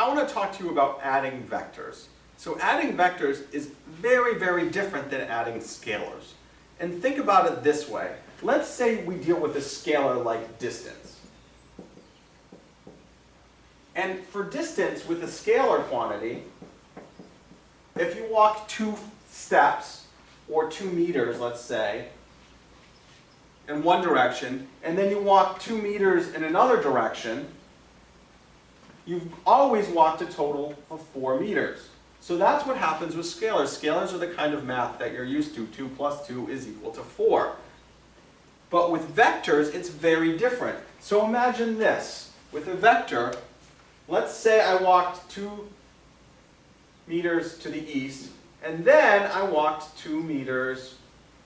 I want to talk to you about adding vectors. So adding vectors is very, very different than adding scalars. And think about it this way. Let's say we deal with a scalar like distance. And for distance with a scalar quantity, if you walk 2 steps, or 2 meters, let's say, in one direction, and then you walk 2 meters in another direction, you've always walked a total of 4 meters. So that's what happens with scalars. Scalars are the kind of math that you're used to. 2 plus 2 is equal to 4. But with vectors, it's very different. So imagine this. With a vector, let's say I walked 2 meters to the east, and then I walked 2 meters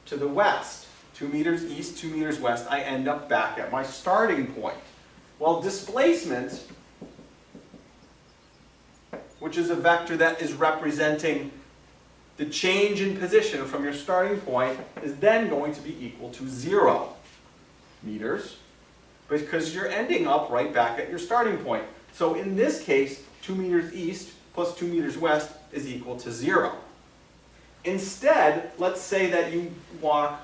to the west. 2 meters east, 2 meters west, I end up back at my starting point. Well, displacement, which is a vector that is representing the change in position from your starting point, is then going to be equal to 0 meters, because you're ending up right back at your starting point. So in this case, 2 meters east plus 2 meters west is equal to 0. Instead, let's say that you walk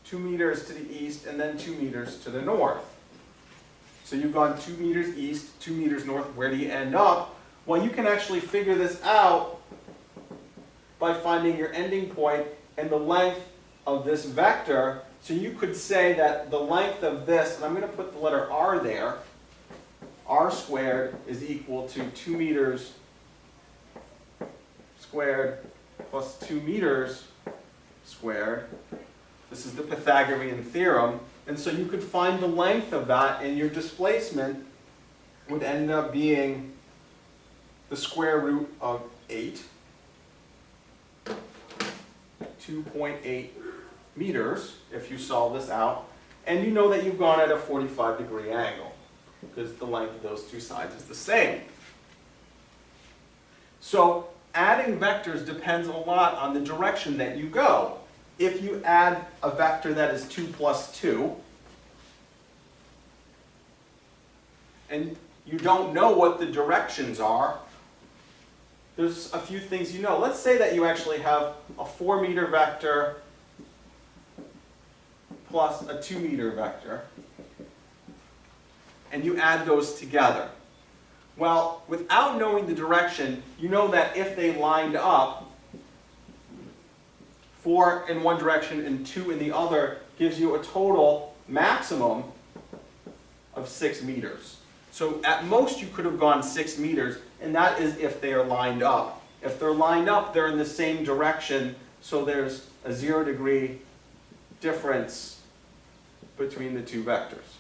2 meters to the east and then 2 meters to the north. So you've gone 2 meters east, 2 meters north. Where do you end up? Well, you can actually figure this out by finding your ending point and the length of this vector. So you could say that the length of this, and I'm going to put the letter r there, r squared is equal to 2 meters squared plus 2 meters squared. This is the Pythagorean theorem. And so you could find the length of that, and your displacement would end up being the square root of 8, 2.8 meters, if you solve this out. And you know that you've gone at a 45-degree angle, because the length of those two sides is the same. So adding vectors depends a lot on the direction that you go. If you add a vector that is 2 plus 2, and you don't know what the directions are, there's a few things you know. Let's say that you actually have a 4-meter vector plus a 2-meter vector, and you add those together. Well, without knowing the direction, you know that if they lined up, 4 in one direction and 2 in the other gives you a total maximum of 6 meters. So at most you could have gone 6 meters, and that is if they are lined up. If they're lined up, they're in the same direction, so there's a 0-degree difference between the two vectors.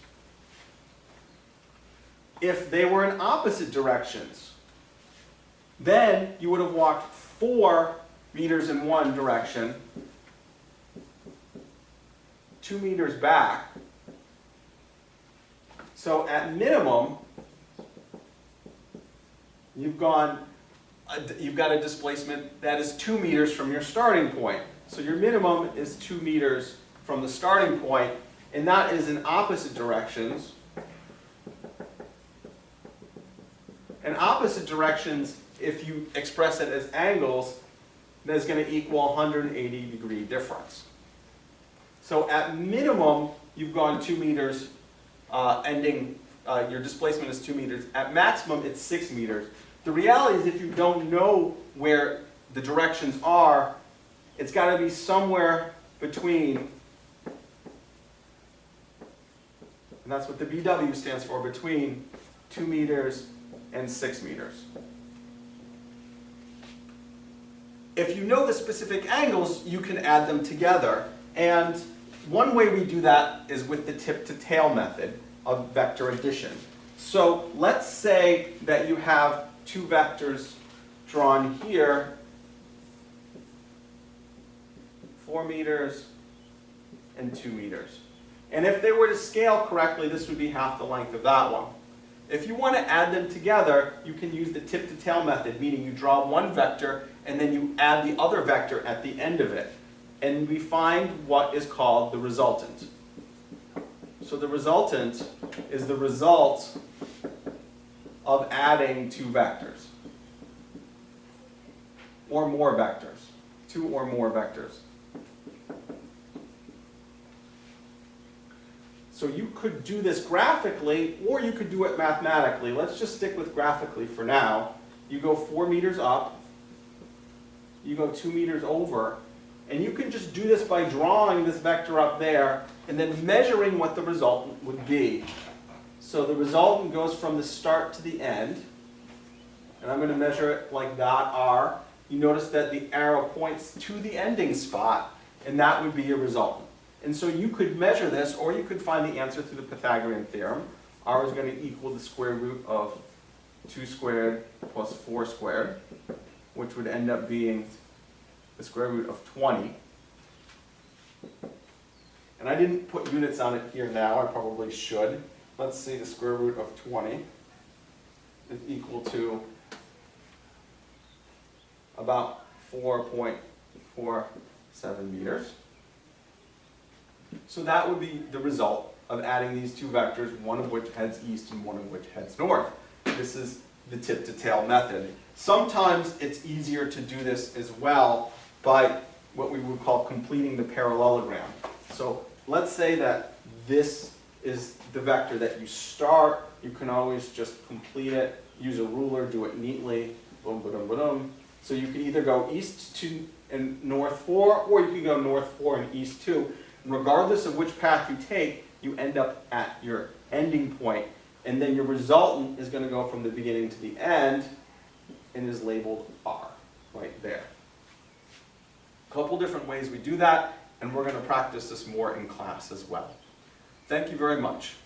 If they were in opposite directions, then you would have walked 4 meters in one direction, 2 meters back. So at minimum, you've got a displacement that is 2 meters from your starting point. So your minimum is 2 meters from the starting point, and that is in opposite directions. And opposite directions, if you express it as angles, that's going to equal 180-degree difference. So at minimum, you've gone 2 meters, your displacement is 2 meters. At maximum, it's 6 meters. The reality is if you don't know where the directions are, it's got to be somewhere between, and that's what the BW stands for, between 2 meters and 6 meters. If you know the specific angles, you can add them together. And one way we do that is with the tip-to-tail method of vector addition. So let's say that you have 2 vectors drawn here, 4 meters and 2 meters. And if they were to scale correctly, this would be half the length of that one. If you want to add them together, you can use the tip-to-tail method, meaning you draw one vector and then you add the other vector at the end of it. And we find what is called the resultant. So the resultant is the result of adding two vectors. Or more vectors. Two or more vectors. So you could do this graphically, or you could do it mathematically. Let's just stick with graphically for now. You go 4 meters up, you go 2 meters over, and you can just do this by drawing this vector up there and then measuring what the resultant would be. So the resultant goes from the start to the end, and I'm going to measure it like dot r. You notice that the arrow points to the ending spot, and that would be your resultant. And so you could measure this, or you could find the answer through the Pythagorean theorem. R is going to equal the square root of 2 squared plus 4 squared, which would end up being the square root of 20. And I didn't put units on it here now, I probably should. Let's see, the square root of 20 is equal to about 4.47 meters. So that would be the result of adding these two vectors, one of which heads east and one of which heads north. This is the tip-to-tail method. Sometimes it's easier to do this as well by what we would call completing the parallelogram. So let's say that this is the vector that you start. You can always just complete it, use a ruler, do it neatly, boom, boom, boom. So you can either go east 2 and north 4, or you can go north 4 and east 2. And regardless of which path you take, you end up at your ending point, and then your resultant is going to go from the beginning to the end and is labeled R right there. A couple different ways we do that, and we're going to practice this more in class as well. Thank you very much.